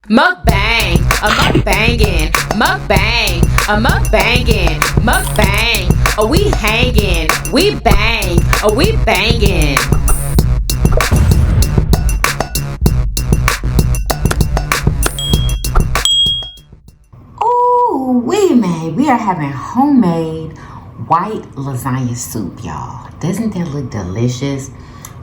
Mukbang, a mukbangin', mukbang, a mukbangin', mukbang. Are we hangin'? We bang, are we bangin'? Oh, we are having homemade white lasagna soup, y'all. Doesn't that look delicious?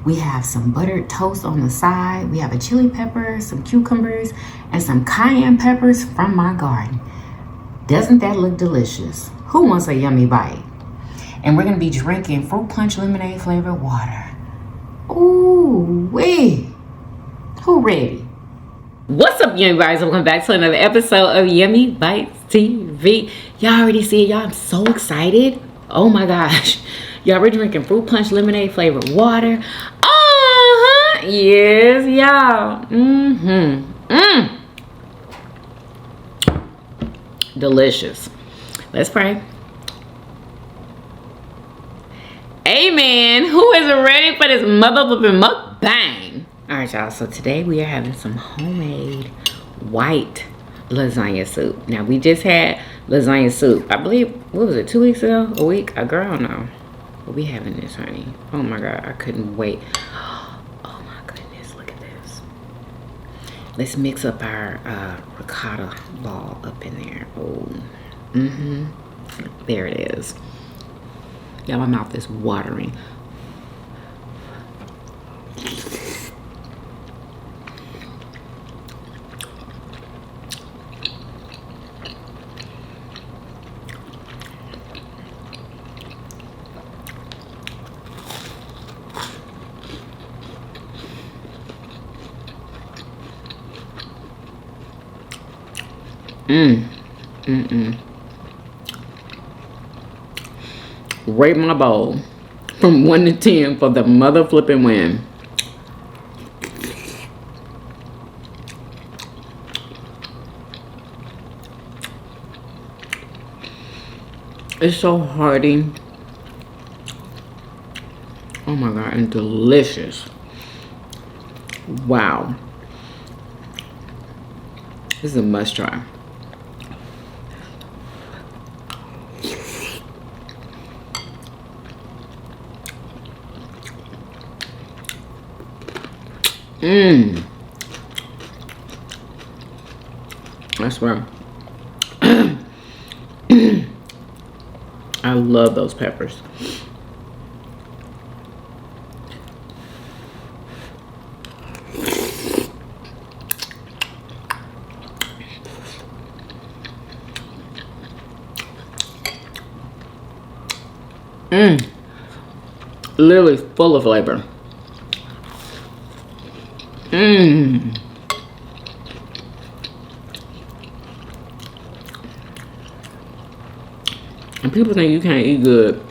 We have some buttered toast on the side. We have a chili pepper, some cucumbers, and some cayenne peppers from my garden. Doesn't that look delicious? Who wants a yummy bite? And we're gonna be drinking fruit punch lemonade flavored water. Ooh, wee. Who ready? What's up, Yummy Bites? Welcome back to another episode of Yummybitestv. Y'all already see it, y'all. I'm so excited. Oh my gosh. Y'all, we're drinking fruit punch lemonade flavored water. Yes, y'all. Delicious. Let's pray. Amen. Who is ready for this motherfucking mukbang? All right, y'all. So today we are having some homemade white lasagna soup. Now, we just had lasagna soup. I believe, what was it, 2 weeks ago? A week? A girl? I don't know. But we having this, honey. Oh my God, I couldn't wait. Oh my goodness, look at this. Let's mix up our ricotta ball up in there. Oh, there it is. Yeah, my mouth is watering. Rate my bowl from 1 to 10 for the mother flipping win. It's so hearty. Oh my God, and delicious. Wow. This is a must try. I swear. I love those peppers. Literally full of flavor. And people think you can't eat good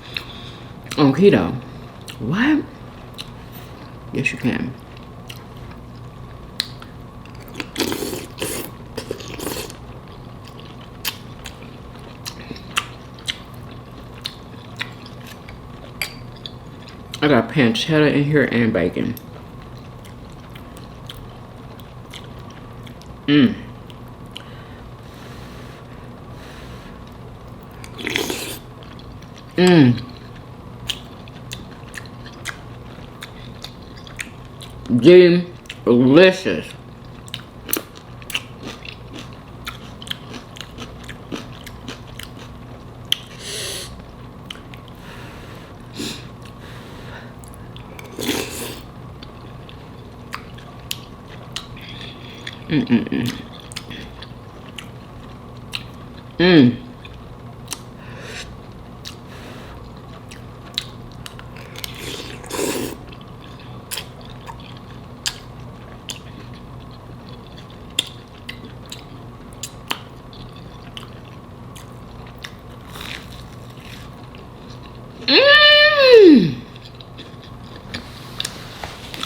on keto. What? Yes, you can. I got pancetta in here and bacon. Delicious.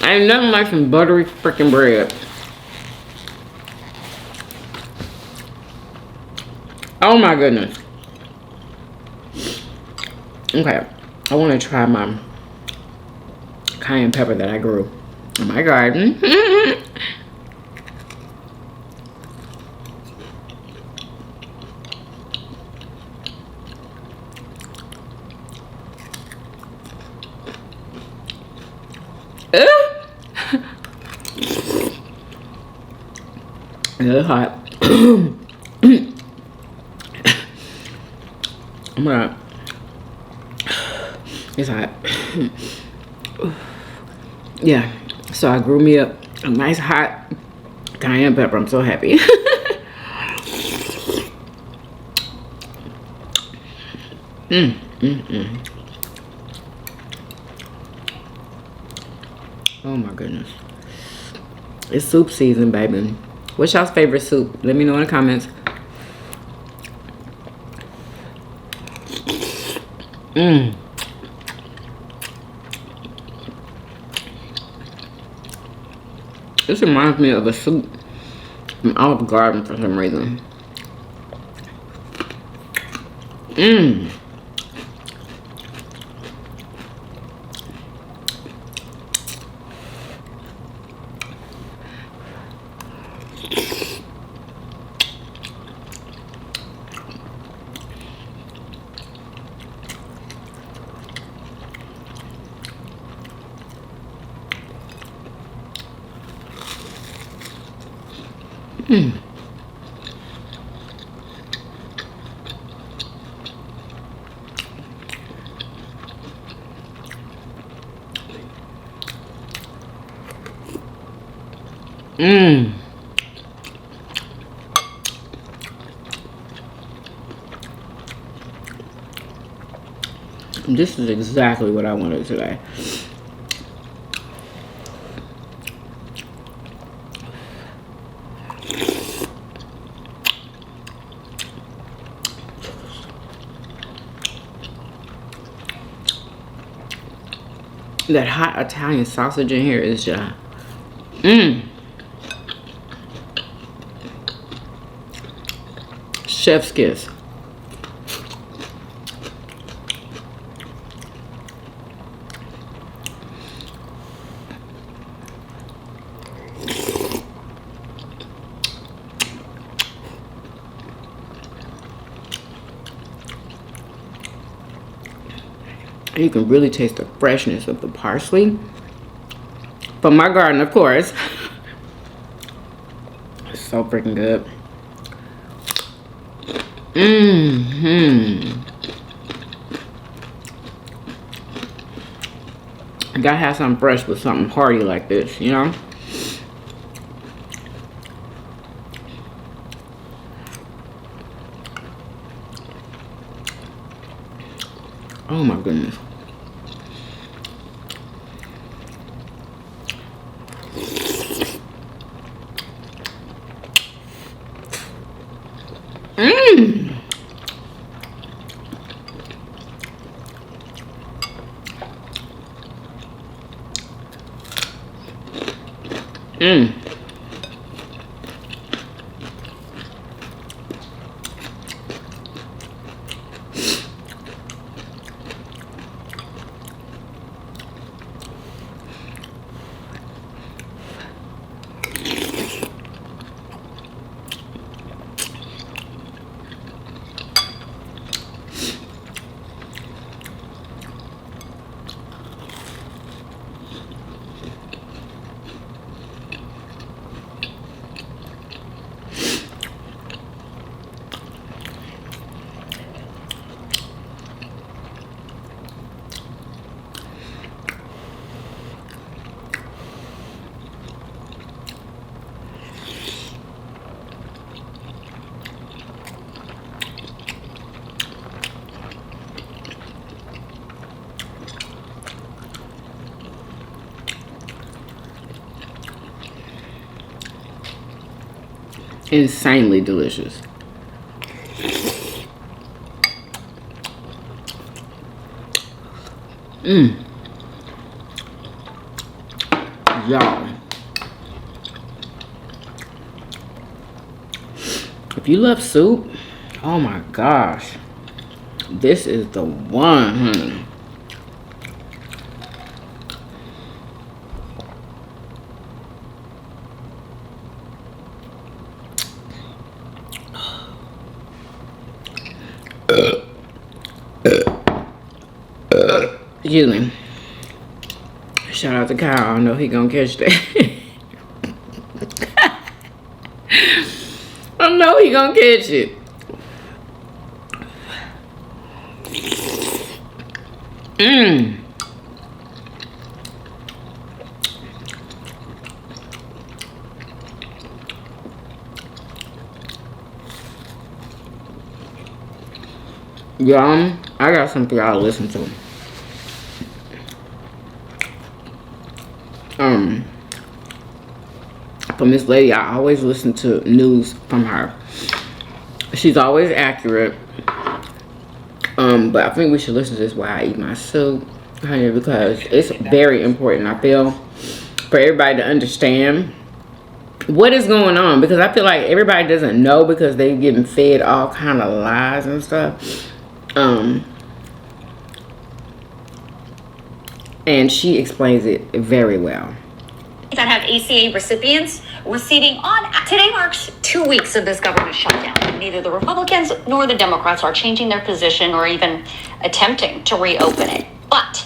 Ain't nothing like some buttery freaking bread. Oh my goodness. Okay, I want to try my cayenne pepper that I grew in my garden. It's hot. Oh my God. It's hot. Yeah. So I grew me up a nice hot cayenne pepper. I'm so happy. Oh my goodness. It's soup season, baby. What's y'all's favorite soup? Let me know in the comments. This reminds me of a soup from Olive Garden for some reason. This is exactly what I wanted today. That hot Italian sausage in here is just chef's kiss. You can really taste the freshness of the parsley from my garden, of course. It's so freaking good. You gotta have something fresh with something hearty like this, you know? Oh my goodness. Insanely delicious. Y'all, if you love soup, oh my gosh, this is the one. Excuse me. Shout out to Kyle. I know he gonna catch that. I know he gonna catch it. Y'all, I got something y'all to listen to. From this lady, I always listen to news from her. She's always accurate. But I think we should listen to this while I eat my soup, honey, because it's very important, I feel, for everybody to understand what is going on. Because I feel like everybody doesn't know because they're getting fed all kind of lies and stuff. And she explains it very well. That have ACA recipients receiving today marks 2 weeks of this government shutdown. Neither the Republicans nor the Democrats are changing their position or even attempting to reopen it. But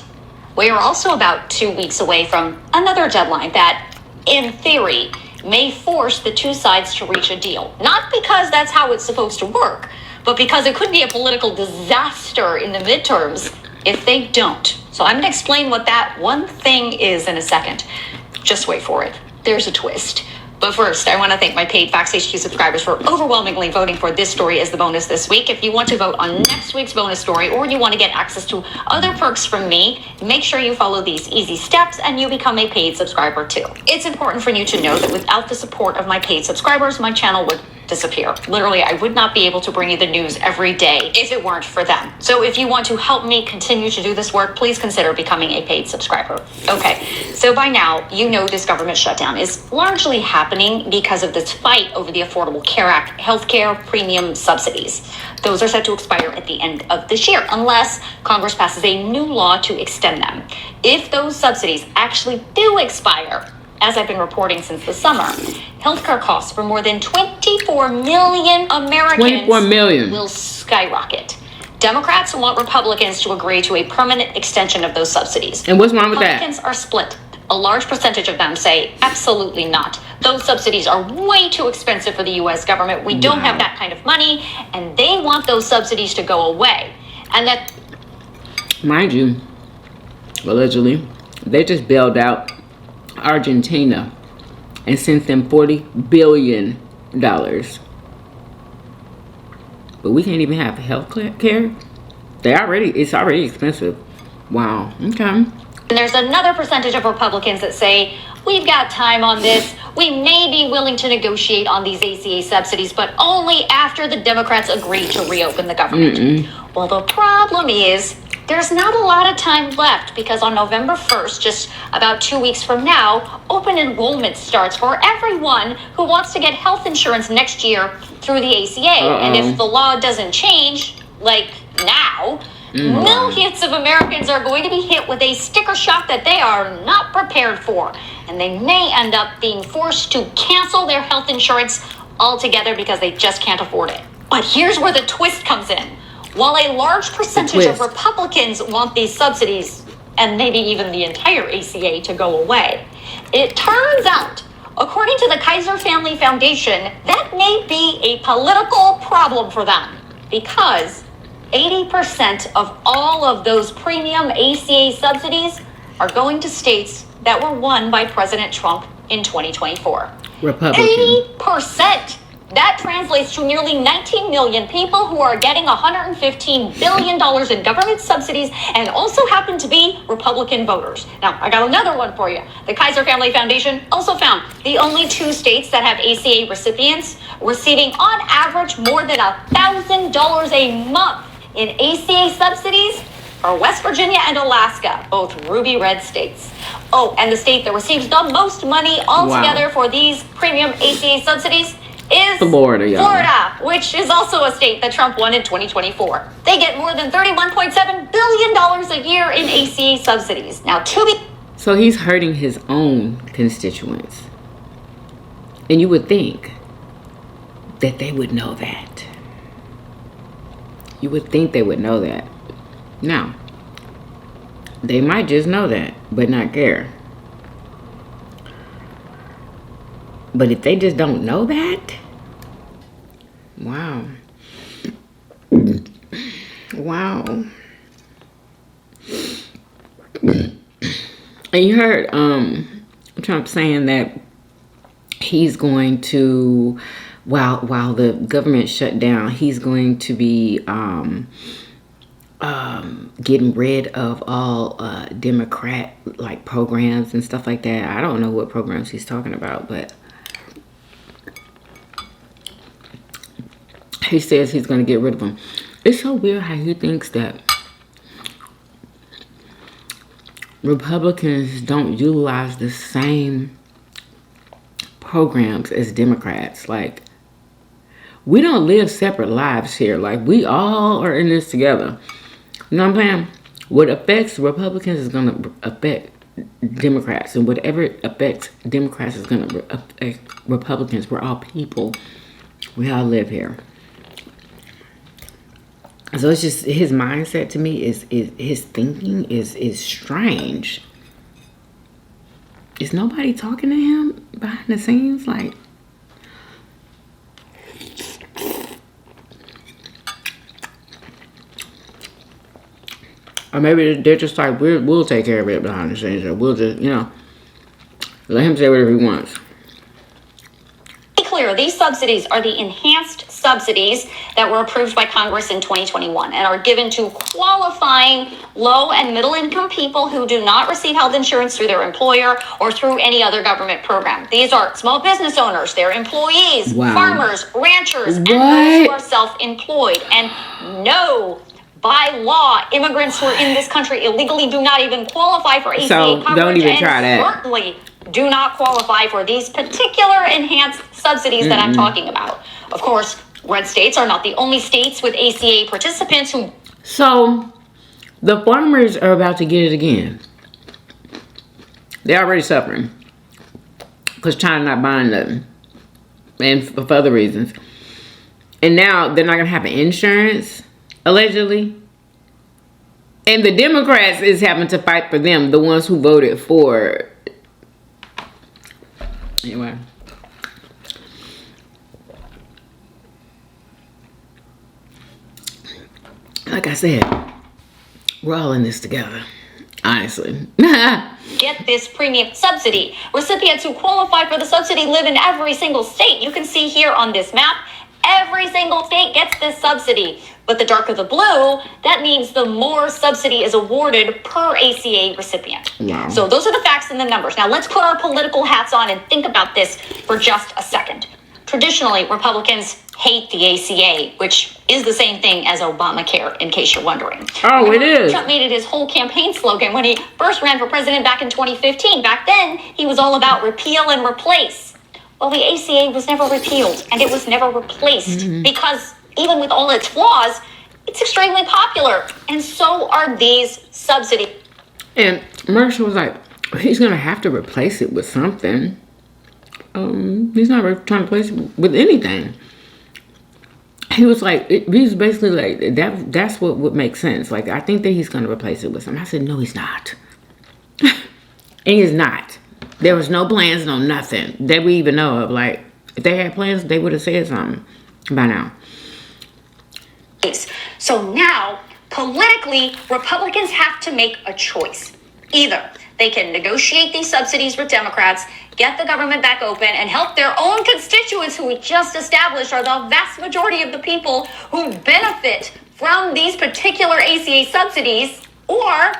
we are also about 2 weeks away from another deadline that, in theory, may force the two sides to reach a deal. Not because that's how it's supposed to work, but because it could be a political disaster in the midterms if they don't. So I'm going to explain what that one thing is in a second. Just wait for it. There's a twist. But first, I want to thank my paid Fox HQ subscribers for overwhelmingly voting for this story as the bonus this week. If you want to vote on next week's bonus story, or you want to get access to other perks from me, make sure you follow these easy steps and you become a paid subscriber too. It's important for you to know that without the support of my paid subscribers, my channel would disappear. Literally, I would not be able to bring you the news every day if it weren't for them. So if you want to help me continue to do this work, please consider becoming a paid subscriber. Okay, so by now, you know this government shutdown is largely happening because of this fight over the Affordable Care Act healthcare premium subsidies. Those are set to expire at the end of this year, unless Congress passes a new law to extend them. If those subsidies actually do expire, as I've been reporting since the summer, healthcare costs for more than 24 million Americans will skyrocket. Democrats want Republicans to agree to a permanent extension of those subsidies. And what's wrong with that? Republicans are split. A large percentage of them say absolutely not. Those subsidies are way too expensive for the U.S. government. We don't have that kind of money, and they want those subsidies to go away. And that, mind you, allegedly, they just bailed out Argentina and sent them $40 billion. But we can't even have health care. It's already expensive. Wow. Okay. And there's another percentage of Republicans that say, we've got time on this. We may be willing to negotiate on these ACA subsidies, but only after the Democrats agree to reopen the government. Well, the problem is there's not a lot of time left, because on November 1st, just about 2 weeks from now, open enrollment starts for everyone who wants to get health insurance next year through the ACA. And if the law doesn't change, like now, millions of Americans are going to be hit with a sticker shock that they are not prepared for. And they may end up being forced to cancel their health insurance altogether because they just can't afford it. But here's where the twist comes in. While a large percentage of Republicans want these subsidies, and maybe even the entire ACA, to go away, it turns out, according to the Kaiser Family Foundation, that may be a political problem for them, because 80% of all of those premium ACA subsidies are going to states that were won by President Trump in 2024. Republican. 80%! That translates to nearly 19 million people who are getting $115 billion in government subsidies and also happen to be Republican voters. Now, I got another one for you. The Kaiser Family Foundation also found the only 2 states that have ACA recipients receiving on average more than $1,000 a month in ACA subsidies are West Virginia and Alaska, both ruby red states. Oh, and the state that receives the most money altogether for these premium ACA subsidies is Florida, which is also a state that Trump won in 2024. They get more than $31.7 billion a year in ACA subsidies. Now, so he's hurting his own constituents. And you would think that they would know that. You would think they would know that. Now, they might just know that, but not care. But if they just don't know that, wow. Wow. And you heard Trump saying that he's going to, while the government shut down, he's going to be getting rid of all Democrat like programs and stuff like that. I don't know what programs he's talking about, but he says he's going to get rid of them. It's so weird how he thinks that Republicans don't utilize the same programs as Democrats. Like, we don't live separate lives here. Like, we all are in this together. You know what I'm saying? What affects Republicans is going to affect Democrats. And whatever affects Democrats is going to affect Republicans. We're all people. We all live here. So it's just, his mindset to me is his thinking is strange. Is nobody talking to him behind the scenes? Like, or maybe they're just like, we'll take care of it behind the scenes, or we'll just, you know, let him say whatever he wants. Clear, these subsidies are the enhanced subsidies that were approved by Congress in 2021 and are given to qualifying low and middle income people who do not receive health insurance through their employer or through any other government program. These are small business owners, their employees, farmers, ranchers, and those who are self-employed. And no, by law, immigrants who are in this country illegally do not even qualify for ACA coverage. Don't even try that. Certainly do not qualify for these particular enhanced subsidies that I'm talking about. Of course, red states are not the only states with ACA participants who... So, the farmers are about to get it again. They're already suffering. Because China not buying nothing. And for other reasons. And now, they're not going to have insurance, allegedly. And the Democrats is having to fight for them. The ones who voted for... Anyway. Like I said, we're all in this together. Honestly. Get this premium subsidy. Recipients who qualify for the subsidy live in every single state. You can see here on this map, every single state gets this subsidy. But the darker the blue, that means the more subsidy is awarded per ACA recipient. Wow. So those are the facts and the numbers. Now let's put our political hats on and think about this for just a second. Traditionally, Republicans hate the ACA, which is the same thing as Obamacare, in case you're wondering. Oh, it is. Trump made it his whole campaign slogan when he first ran for president back in 2015. Back then, he was all about repeal and replace. Well, the ACA was never repealed, and it was never replaced because even with all its flaws, it's extremely popular. And so are these subsidies. And Marshall was like, he's going to have to replace it with something. He's not trying to replace it with anything. He was like, he's basically like, that's what would make sense. Like, I think that he's going to replace it with something. I said, no, he's not. And he's not. There was no plans, no nothing that we even know of. Like, if they had plans, they would have said something by now. So now, politically, Republicans have to make a choice. Either they can negotiate these subsidies with Democrats, get the government back open, and help their own constituents, who we just established are the vast majority of the people who benefit from these particular ACA subsidies, or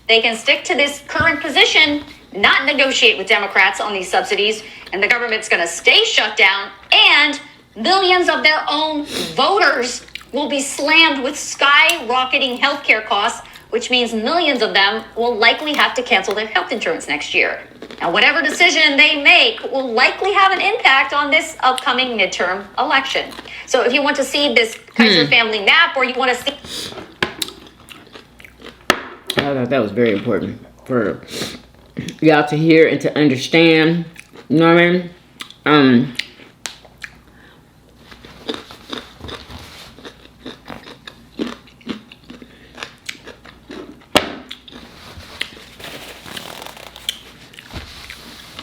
they can stick to this current position, not negotiate with Democrats on these subsidies, and the government's going to stay shut down, and millions of their own voters will be slammed with skyrocketing healthcare costs, which means millions of them will likely have to cancel their health insurance next year. Now, whatever decision they make will likely have an impact on this upcoming midterm election. So if you want to see this Kaiser family map, or you want to see... I thought that was very important for y'all to hear and to understand. You know what I mean?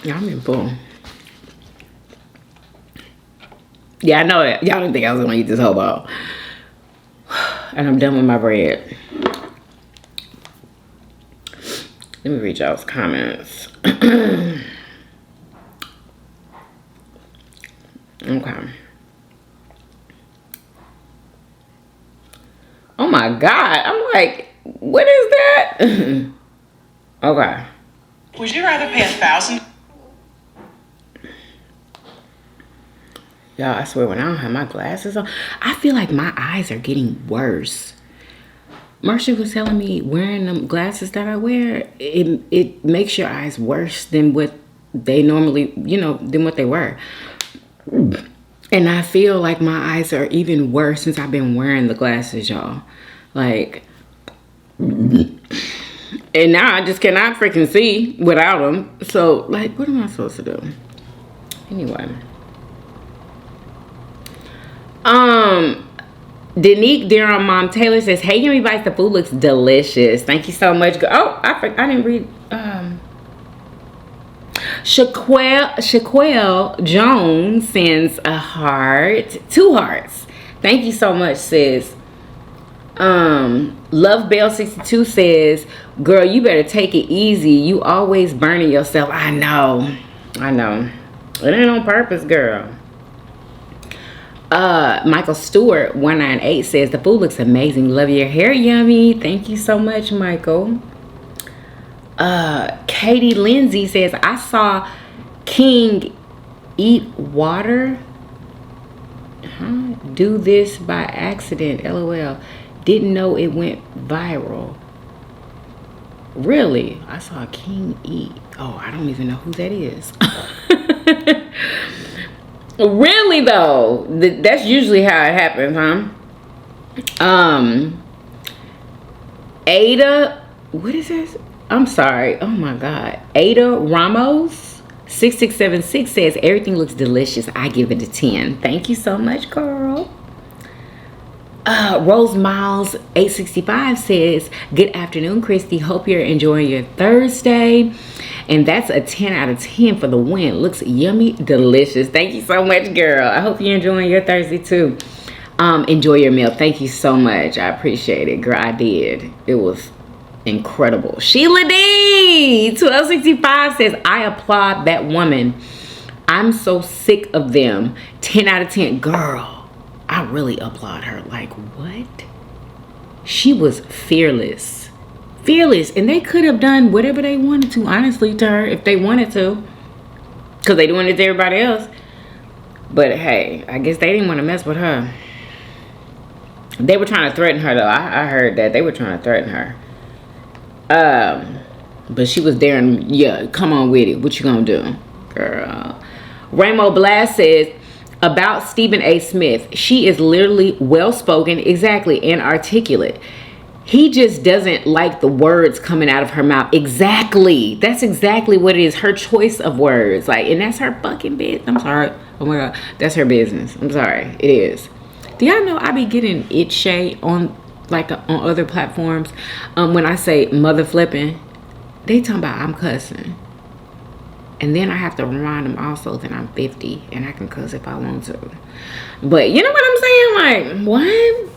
Yeah, I'm in full. Yeah, I know that. Y'all didn't think I was gonna eat this whole bowl. And I'm done with my bread. Let me read y'all's comments. Okay. Oh my God. I'm like, what is that? Okay. Would you rather pay $1,000? Y'all, I swear, when I don't have my glasses on, I feel like my eyes are getting worse. Marcia was telling me wearing them glasses that I wear, it makes your eyes worse than what they normally, than what they were. And I feel like my eyes are even worse since I've been wearing the glasses, y'all. Like, and now I just cannot freaking see without them. So, like, what am I supposed to do? Anyway. Denique Durham Mom Taylor says, hey, Yummy Bites, the food looks delicious. Thank you so much. Oh, I didn't read. Shaquelle Jones sends a heart. 2 hearts. Thank you so much, sis. Love Bell 62 says, girl, you better take it easy. You always burning yourself. I know. It ain't on purpose, girl. Michael Stewart 198 says, the food looks amazing. Love your hair, Yummy. Thank you so much, Michael. Katie Lindsay says, I saw King eat water. Do this by accident. LOL. Didn't know it went viral. Really? I saw King eat. Oh, I don't even know who that is. Really though? That's usually how it happens, huh? Ada, what is this? I'm sorry. Oh my God. Ada Ramos 6676 says, everything looks delicious. I give it a 10. Thank you so much, girl. Rose Miles 865 says, good afternoon, Christy. Hope you're enjoying your Thursday. And that's a 10 out of 10 for the win. Looks yummy, delicious. Thank you so much, girl. I hope you're enjoying your Thursday too. Enjoy your meal. Thank you so much. I appreciate it, girl. I did. It was incredible. Sheila D 1265 says, I applaud that woman. I'm so sick of them. 10 out of 10. Girl, I really applaud her. Like, what? She was fearless. And they could have done whatever they wanted to, honestly, to her, if they wanted to, because they doing it to everybody else. But hey, I guess they didn't want to mess with her. They were trying to threaten her, though. I heard that they were trying to threaten her. But she was there, and yeah, come on with it. What you gonna do, girl? Ramo Blast says, about Stephen A. Smith, she is literally well-spoken, exactly, and articulate. He just doesn't like the words coming out of her mouth. Exactly. That's exactly what it is. Her choice of words. Like, and that's her fucking business. I'm sorry. Oh my God. That's her business. I'm sorry. It is. Do y'all know I be getting it shade on other platforms? When I say mother flipping, they talking about I'm cussing. And then I have to remind them also that I'm 50 and I can cuss if I want to. But you know what I'm saying? Like, what?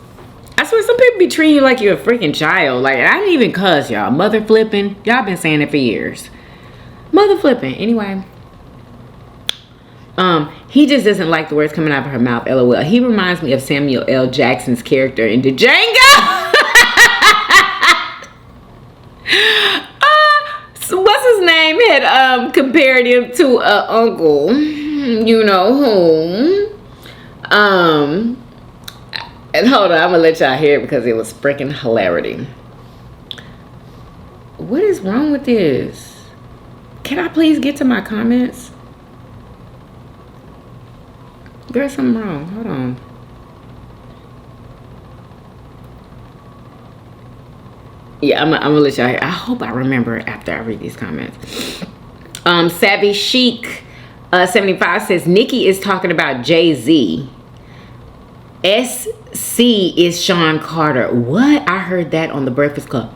I swear some people be treating you like you're a freaking child. Like, I didn't even cuss, y'all. Mother flipping. Y'all been saying it for years. Mother flipping. Anyway. He just doesn't like the words coming out of her mouth. LOL. He reminds me of Samuel L. Jackson's character in Django. So what's his name? Had compared him to Uncle. You know whom. And hold on, I'm gonna let y'all hear it because it was freaking hilarity. What is wrong with this? Can I please get to my comments? There's something wrong. Hold on. Yeah, I'm gonna let y'all hear. I hope I remember after I read these comments. Savvy Chic 75 says, Nikki is talking about Jay-Z. SC is Sean Carter. What? I heard that on the Breakfast Club.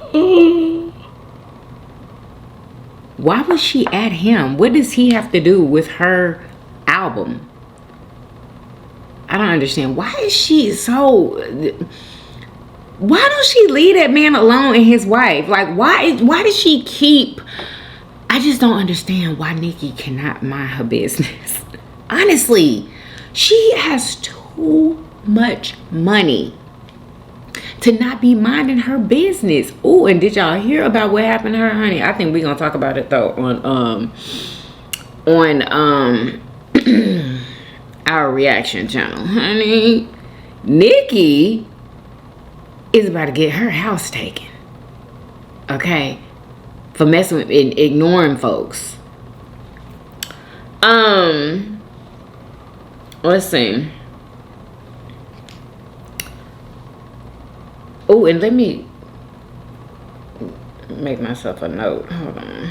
Why would she add him? What does he have to do with her album? I don't understand. Why is she so... Why don't she leave that man alone and his wife? Like, why does she keep... I just don't understand why Nikki cannot mind her business. Honestly, she has too much money to not be minding her business. Oh, and did y'all hear about what happened to her, honey? I think we're gonna talk about it though on our reaction channel, honey. Nikki is about to get her house taken, okay, for messing with and ignoring folks. Let's see. Oh, and let me make myself a note. Hold on.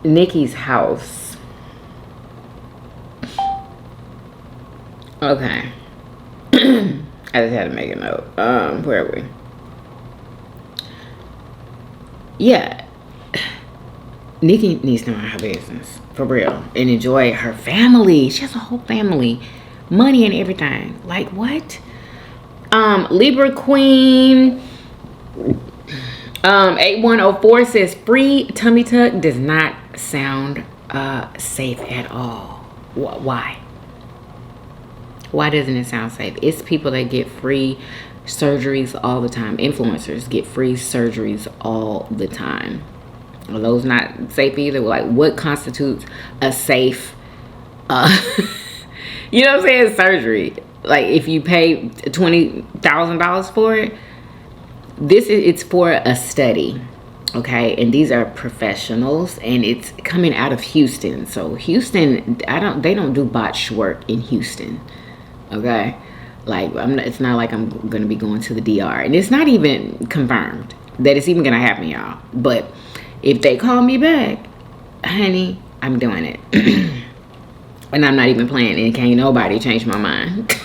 Nikki's house. Okay. I just had to make a note. Where are we? Yeah. Nikki needs to mind her business. For real. And enjoy her family. She has a whole family. Money and everything. Like what? Libra Queen 8104 says free tummy tuck does not sound safe at all. Why doesn't it sound safe? It's people that get free surgeries all the time. Influencers get free surgeries all the time. Are those not safe either? Like, what constitutes a safe you know what I'm saying, surgery? Like, if you pay $20,000 for it, it's for a study, okay? And these are professionals, and it's coming out of Houston. So Houston, they don't do botched work in Houston, okay? Like, it's not like I'm gonna be going to the DR, and it's not even confirmed that it's even gonna happen, y'all. But if they call me back, honey, I'm doing it. And I'm not even playing, and can't nobody change my mind.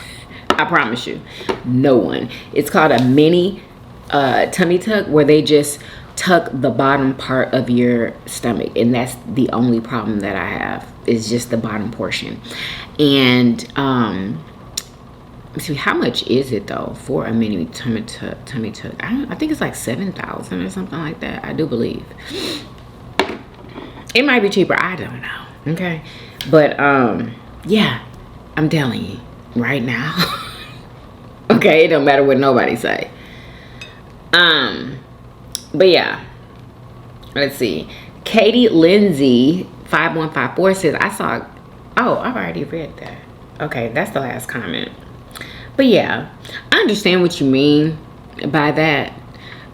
I promise you, no one. It's called a mini tummy tuck, where they just tuck the bottom part of your stomach, and that's the only problem that I have, is just the bottom portion. And let's see, how much is it though for a mini tummy tuck? I think it's like $7,000 or something like that. I do believe it might be cheaper. I don't know. Okay. But yeah, I'm telling you right now. Okay, it don't matter what nobody say. But yeah, let's see. Katie Lindsay 5154 says, I saw, oh, I've already read that. Okay, that's the last comment. But yeah, I understand what you mean by that,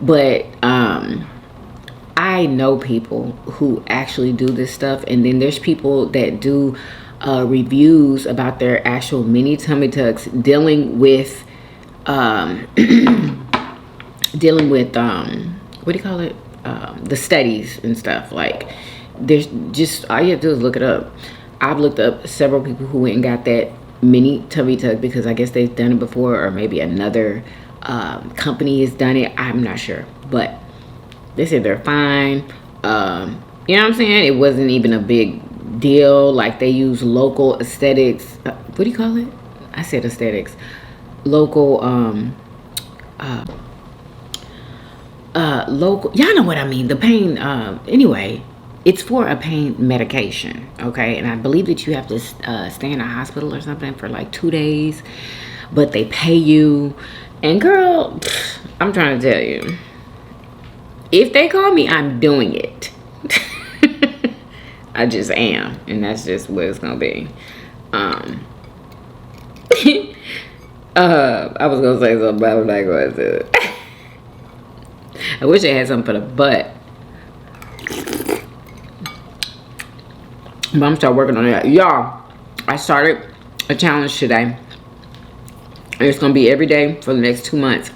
but I know people who actually do this stuff, and then there's people that do reviews about their actual mini tummy tucks, dealing with what do you call it, the studies and stuff. Like, there's just, all you have to do is look it up. I've looked up several people who went and got that mini tummy tuck because I guess they've done it before, or maybe another company has done it. I'm not sure, but they said they're fine. You know what I'm saying? It wasn't even a big deal. Like, they use local aesthetics. What do you call it? I said aesthetics. Local, local. Y'all know what I mean. The pain. Anyway, it's for a pain medication. Okay, and I believe that you have to stay in a hospital or something for like 2 days, but they pay you. And girl, I'm trying to tell you, if they call me, I'm doing it. I just am, and that's just what it's gonna be. I was gonna say something, but I'm not going to. I wish I had something for the butt, but I'm start working on that, y'all. I started a challenge today. It's gonna be every day for the next 2 months.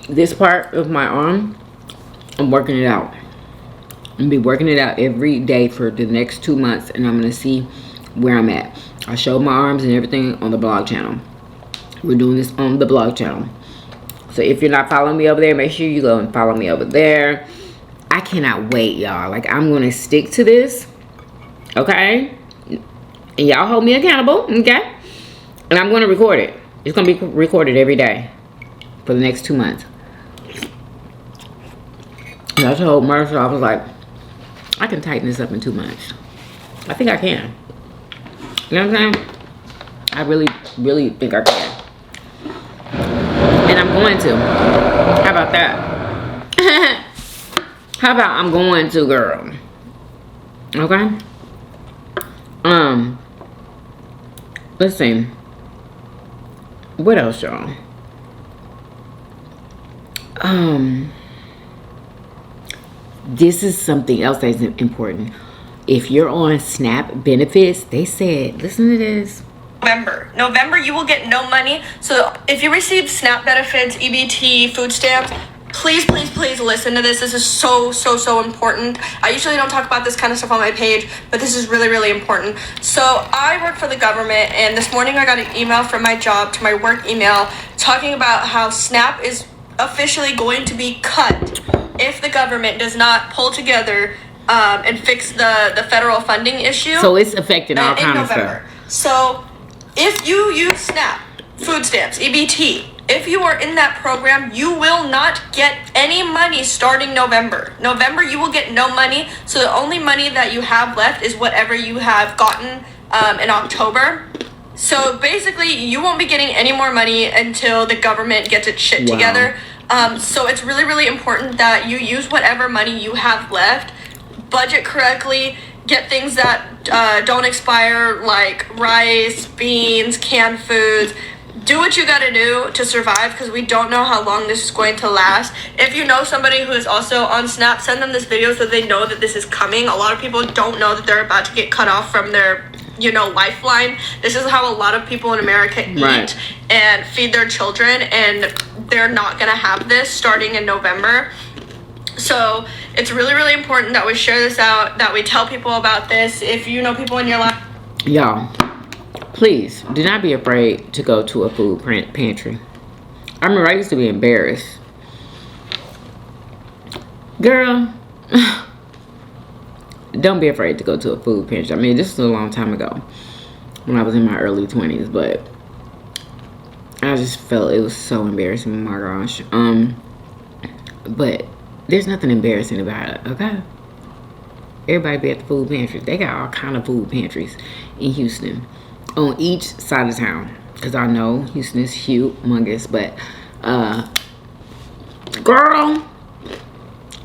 This part of my arm, I'm working it out. I'm gonna be working it out every day for the next 2 months, and I'm gonna see where I'm at. I showed my arms and everything on the blog channel. We're doing this on the blog channel. So if you're not following me over there, make sure you go and follow me over there. I cannot wait, y'all. Like, I'm going to stick to this. Okay? And y'all hold me accountable. Okay? And I'm going to record it. It's going to be recorded every day for the next 2 months. And I told Marshall, I was like, I can tighten this up in 2 months. I think I can. You know what I'm saying? I really, really think I can. And I'm going to. How about that? How about I'm going to, girl? Okay? Let's see. What else, y'all? This is something else that's important. If you're on SNAP benefits, they said, listen to this. November, you will get no money. So if you receive SNAP benefits, EBT, food stamps, please, please, please listen to this. This is so, so, so important. I usually don't talk about this kind of stuff on my page, but this is really, really important. So I work for the government, and this morning I got an email from my job to my work email talking about how SNAP is officially going to be cut if the government does not pull together and fix the federal funding issue. So it's affecting all kinds of stuff. So if you use SNAP, food stamps, EBT, if you are in that program, you will not get any money starting November. November, you will get no money. So the only money that you have left is whatever you have gotten in October. So basically, you won't be getting any more money until the government gets its shit together. So it's really, really important that you use whatever money you have left, budget correctly, get things that don't expire, like rice, beans, canned foods. Do what you gotta do to survive, because we don't know how long this is going to last. If you know somebody who is also on SNAP, send them this video so they know that this is coming. A lot of people don't know that they're about to get cut off from their, lifeline. This is how a lot of people in America eat and feed their children, and they're not gonna have this starting in November. So it's really, really important that we share this out, that we tell people about this. If you know people in your life. Y'all, please do not be afraid to go to a food pantry. I remember I used to be embarrassed. Girl, don't be afraid to go to a food pantry. I mean, this was a long time ago when I was in my early 20s, but I just felt it was so embarrassing. Oh my gosh. But there's nothing embarrassing about it, okay? Everybody be at the food pantries. They got all kind of food pantries in Houston on each side of town. Because I know Houston is humongous, but girl,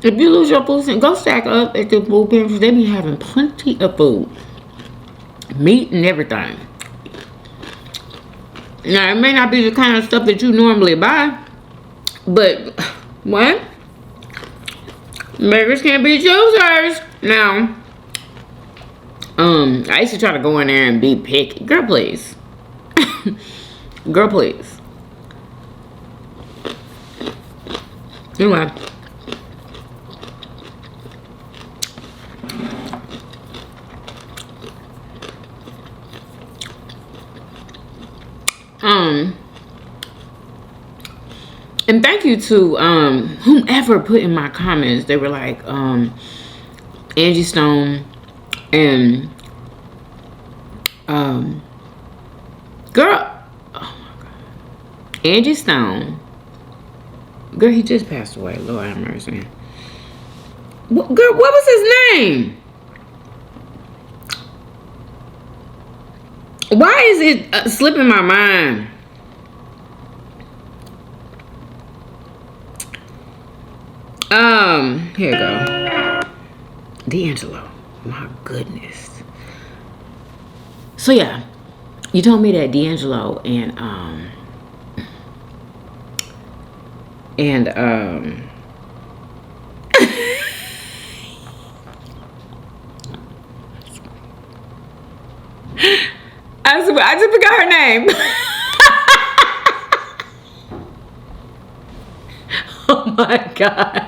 if you lose your food stamp, go stack up at the food pantries. They be having plenty of food, meat and everything. Now, it may not be the kind of stuff that you normally buy, but what? Beggars can't be choosers. Now, I used to try to go in there and be picky. Girl, please. Girl, please. Anyway. And thank you to whomever put in my comments. They were like Angie Stone and girl, oh my God, Angie Stone. Girl, he just passed away. Lord have mercy. Girl, what was his name? Why is it slipping my mind? Here we go. D'Angelo. My goodness. So yeah, you told me that D'Angelo and I just forgot her name. Oh my God.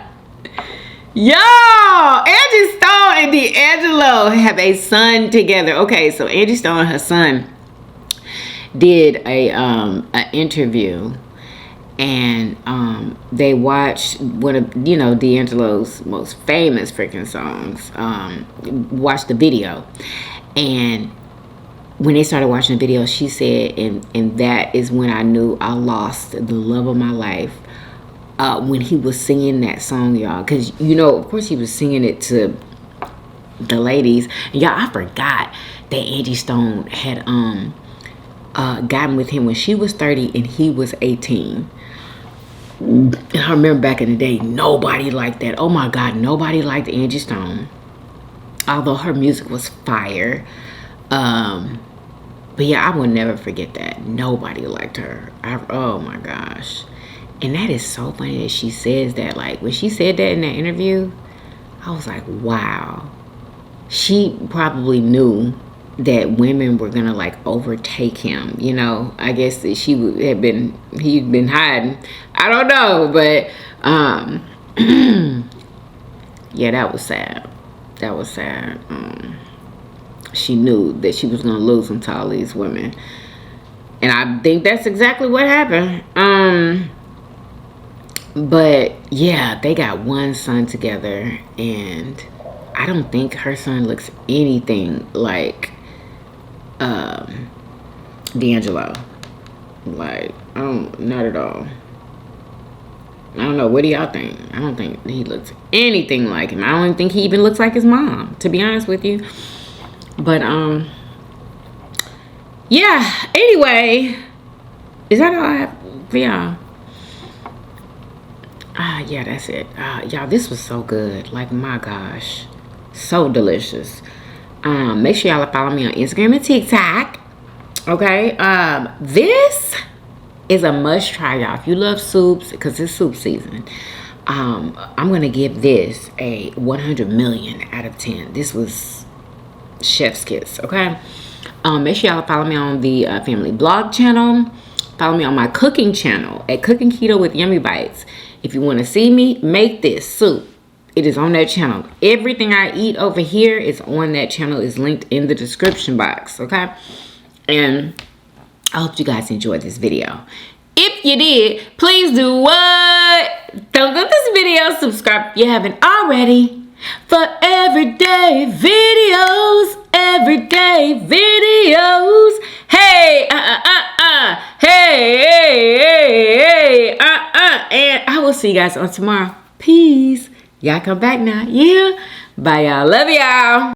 Y'all, Angie Stone and D'Angelo have a son together. Okay, so Angie Stone and her son did a interview, and they watched one of D'Angelo's most famous freaking songs. Watched the video, and when they started watching the video, she said, and that is when I knew I lost the love of my life. When he was singing that song, y'all, because of course he was singing it to the ladies. Y'all, I forgot that Angie Stone had gotten with him when she was 30 and he was 18. And I remember back in the day, nobody liked that. Oh my God, nobody liked Angie Stone, although her music was fire. But yeah, I will never forget that. Nobody liked her. Oh my gosh. And that is so funny that she says that. Like, when she said that in that interview, I was like, wow. She probably knew that women were gonna like overtake him. I guess that he'd been hiding. I don't know, but yeah, that was sad. That was sad. She knew that she was gonna lose him to all these women, and I think that's exactly what happened. But yeah, they got one son together, and I don't think her son looks anything like D'Angelo. Like, not at all. I don't know. What do y'all think? I don't think he looks anything like him. I don't even think he even looks like his mom, to be honest with you. But yeah. Anyway, is that all I have for y'all? Yeah, that's it. Y'all, this was so good. Like, my gosh, so delicious. Make sure y'all follow me on Instagram and TikTok. Okay. This is a must try, y'all. If you love soups, because it's soup season, I'm gonna give this a 100 million out of 10. This was chef's kiss. Okay. Make sure y'all follow me on the family blog channel. Follow me on my cooking channel at Cooking Keto with Yummy Bites. If you want to see me make this soup, it is on that channel. Everything I eat over here is on that channel. Is linked in the description box. Okay. And I hope you guys enjoyed this video. If you did, please do what? Thumbs up this video. Subscribe if you haven't already. For everyday videos. Everyday videos. Hey, hey, and I will see you guys on tomorrow. Peace. Y'all come back now. Yeah. Bye, y'all. Love y'all.